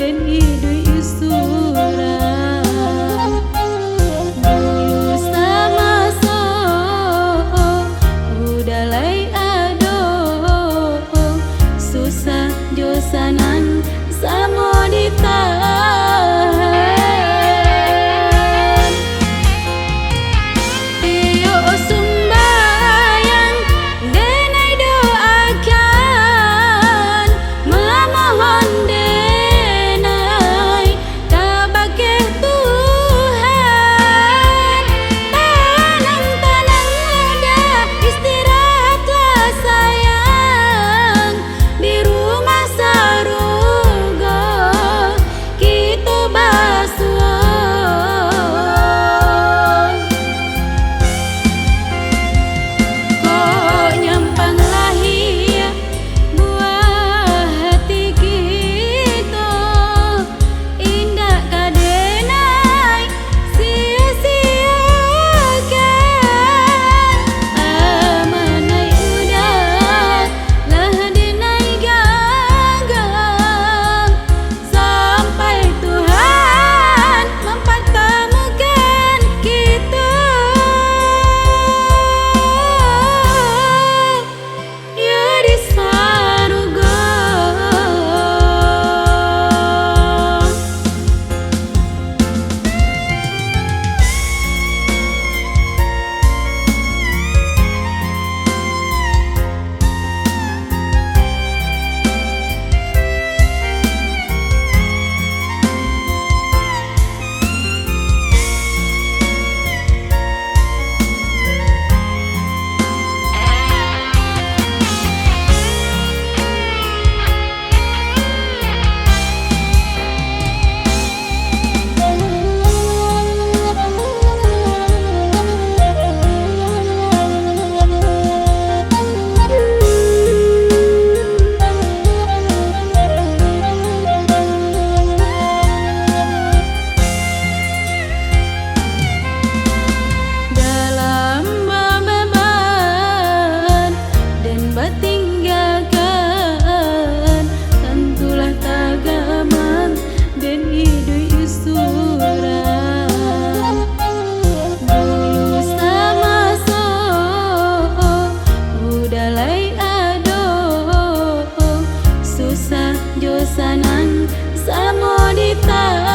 den idui isuran dulu sama so udah lai ado susah josanan samo ditahan iyo sumbayang denai doakan memohon denai tabake Tuhan tenang-tenang ada istirahatlah sayang di rumah saruga kita basuh kok nyampang lahir buah hati kita indah kadenai sia-siakan amanai udah lah denai gagal sampai Tuhan mempertemukan kita ya di saruga. Dalam beban dan bertinggalkan tentulah tak gaman dan idui isuran dulu sama so udah lai ado susah josanan samo ditahan